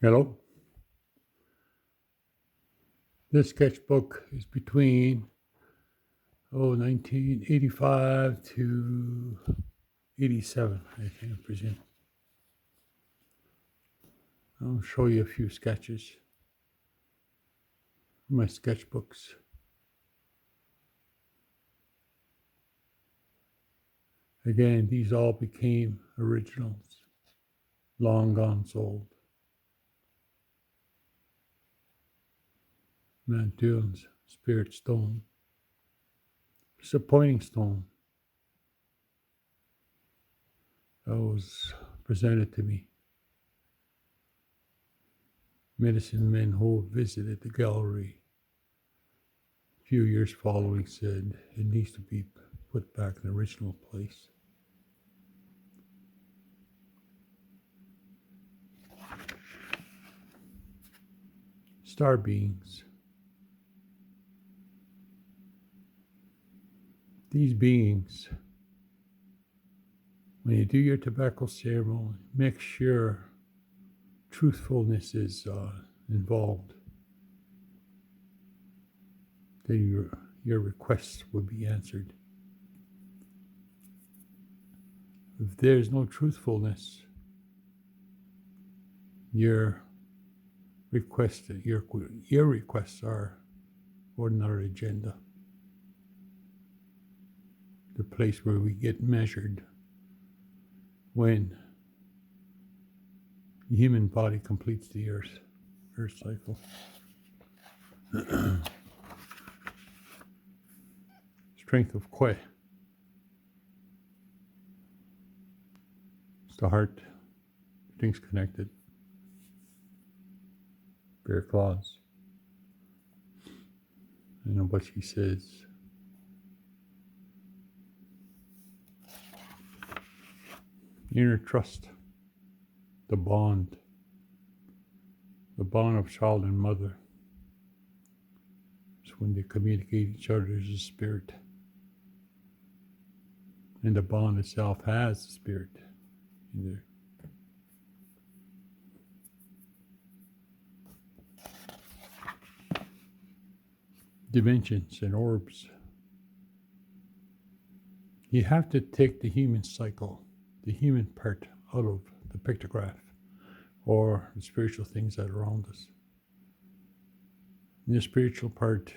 Hello. This sketchbook is between 1985 to 87, I think, I presume. I'll show you a few sketches from my sketchbooks. Again, these all became originals, long gone sold. Mantuan's Spirit Stone. Disappointing stone that was presented to me. Medicine men who visited the gallery a few years following said it needs to be put back in the original place. Star beings. These beings, when you do your tobacco ceremony, make sure truthfulness is involved, that your requests will be answered. If there's no truthfulness, your requests are for another agenda. The place where we get measured when the human body completes the Earth cycle. Strength of Kwe. It's the heart. Everything's connected. Bear claws. I know what she says. Inner trust, the bond of child and mother. It's when they communicate each other as a spirit. And the bond itself has a spirit in there. Dimensions and orbs. You have to take the human cycle, the human part out of the pictograph or the spiritual things that are around us. In the spiritual part,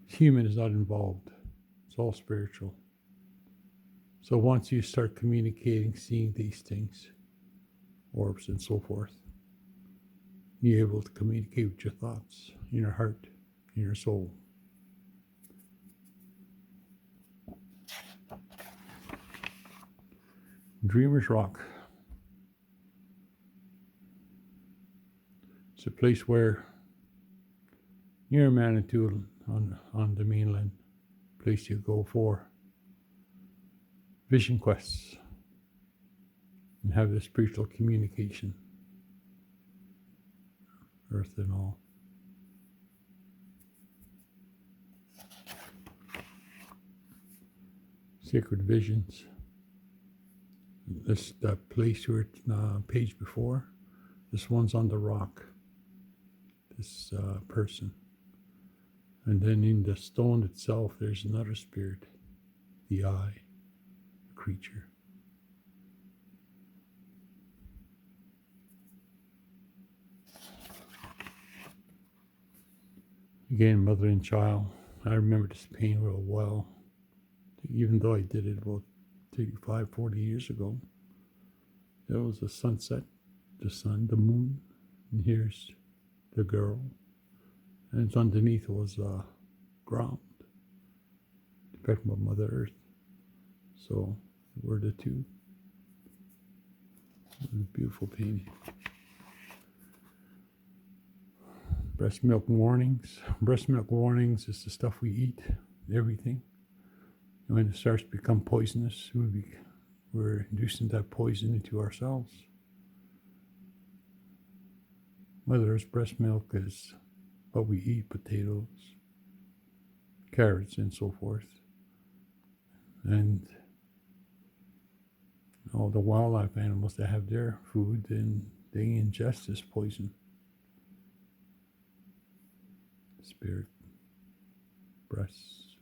human is not involved. It's all spiritual. So once you start communicating, seeing these things, orbs and so forth, you're able to communicate with your thoughts, in your heart, in your soul. Dreamer's Rock. It's a place where near Manitou on the mainland, place you go for vision quests and have the spiritual communication, earth and all. Sacred visions. This that place where it's page before. This one's on the rock. This person, and then in the stone itself, there's another spirit, the eye, the creature. Again, mother and child. I remember this pain real well, even though I did it about 35, 40 years ago. There was a sunset, the sun, the moon, and here's the girl, and it's underneath was ground, depicting of Mother Earth. So we're the two. It was a beautiful painting. Breast milk warnings. Breast milk warnings is the stuff we eat, everything. And when it starts to become poisonous, we're inducing that poison into ourselves. Whether it's breast milk is what we eat, potatoes, carrots, and so forth. And all the wildlife animals that have their food and they ingest this poison. Spirit, breasts,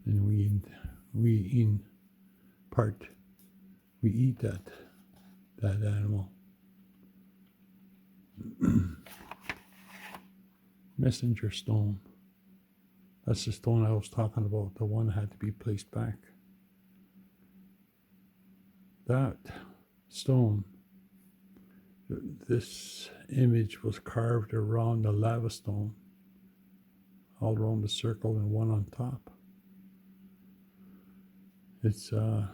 and we in part we eat that animal. Messenger stone. That's the stone I was talking about, the one that had to be placed back. That stone, this image was carved around the lava stone, all around the circle and one on top. It's a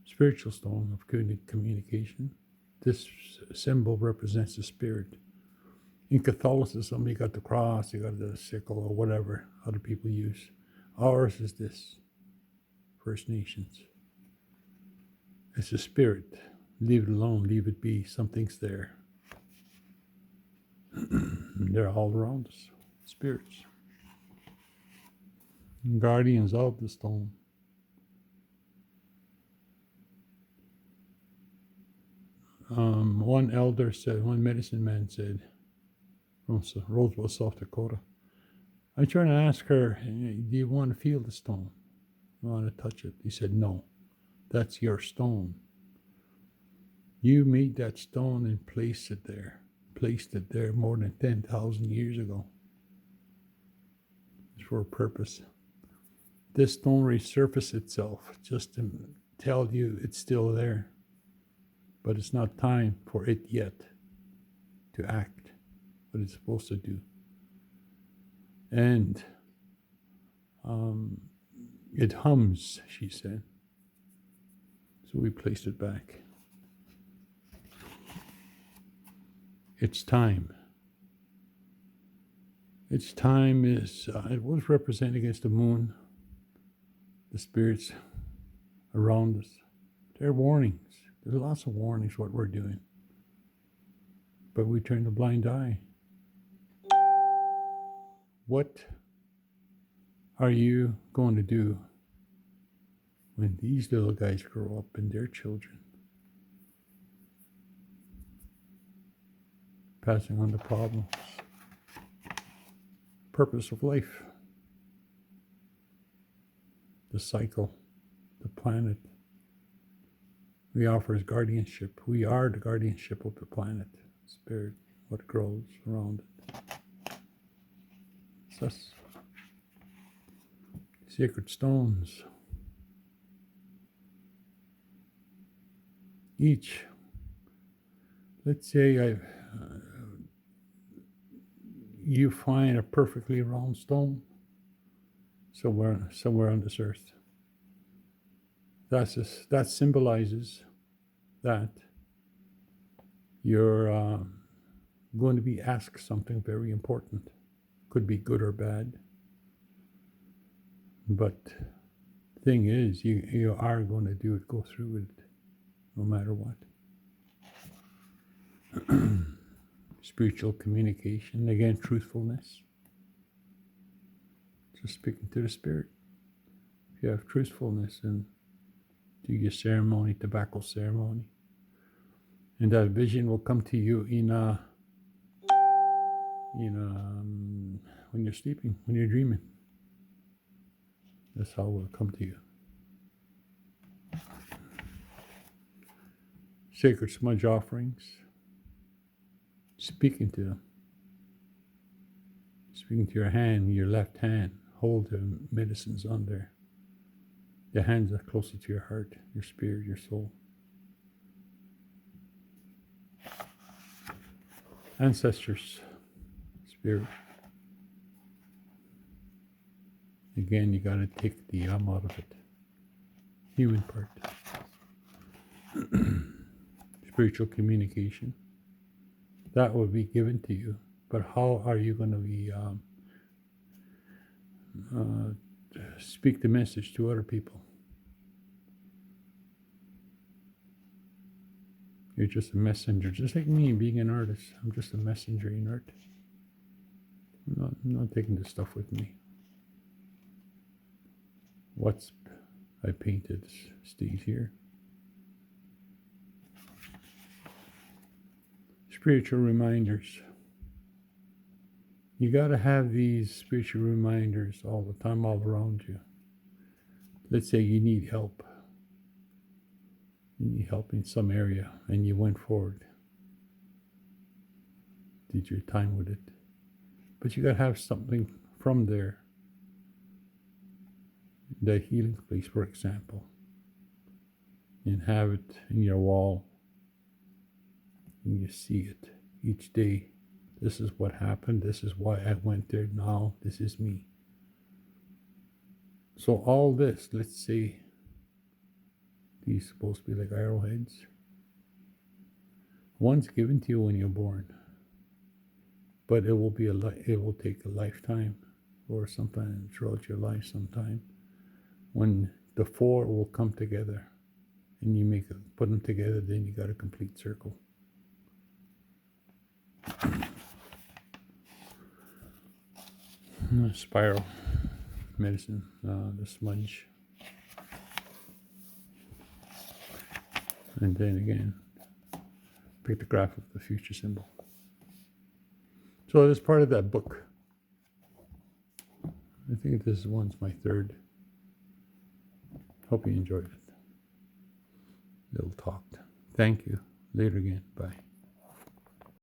spiritual stone of communication. This symbol represents the spirit. In Catholicism, you got the cross, you got the sickle, or whatever other people use. Ours is this, First Nations. It's a spirit. Leave it alone, leave it be. Something's there. They're all around us, spirits. Guardians of the stone. One elder said, one medicine man said, from Roseville, South Dakota, I tried to ask her, do you want to feel the stone? You want to touch it? He said, no, that's your stone. You made that stone and placed it there more than 10,000 years ago. It's for a purpose. This stone resurfaces itself just to tell you it's still there. But it's not time for it yet to act what it's supposed to do. And it hums, she said. So we placed it back. Its time. Its time is, it was represented against the moon, the spirits around us. There are warnings. There's lots of warnings what we're doing. But we turn a blind eye. What are you going to do when these little guys grow up and their children? Passing on the problems. Purpose of life. The cycle. The planet. We offer as guardianship. We are the guardianship of the planet. Spirit, what grows around it. It's us. Sacred stones. Each. Let's say you find a perfectly round stone somewhere on this earth. That symbolizes that you're going to be asked something very important. Could be good or bad. But the thing is, you are going to do it, go through it, no matter what. Spiritual communication, again, truthfulness. Just speaking to the spirit. If you have truthfulness and do your ceremony, tobacco ceremony, and that vision will come to you when you're sleeping, when you're dreaming. That's how it will come to you. Sacred smudge offerings. Speaking to them. Speaking to your hand, your left hand. Hold the medicines on there. Your hands are closer to your heart, your spirit, your soul. Ancestors, spirit. Again, you got to take the out of it. Human part. Spiritual communication. That will be given to you. But how are you going to be speak the message to other people? You're just a messenger, just like me being an artist. I'm just a messenger in art. I'm not taking this stuff with me. What's I painted stays here. Spiritual reminders. You got to have these spiritual reminders all the time, all around you. Let's say you need help. You need help in some area, and you went forward. Did your time with it. But you got to have something from there. The healing place, for example. And have it in your wall. And you see it each day. This is what happened. This is why I went there. Now this is me. So all this, let's say, these supposed to be like arrowheads. One's given to you when you're born, but it will be it will take a lifetime, or sometime throughout your life, sometime when the four will come together, and you put them together. Then you got a complete circle. Spiral medicine, the smudge. And then again, pictograph of the future symbol. So that's part of that book. I think this one's my third. Hope you enjoyed it. Little talk. Thank you. Later again. Bye.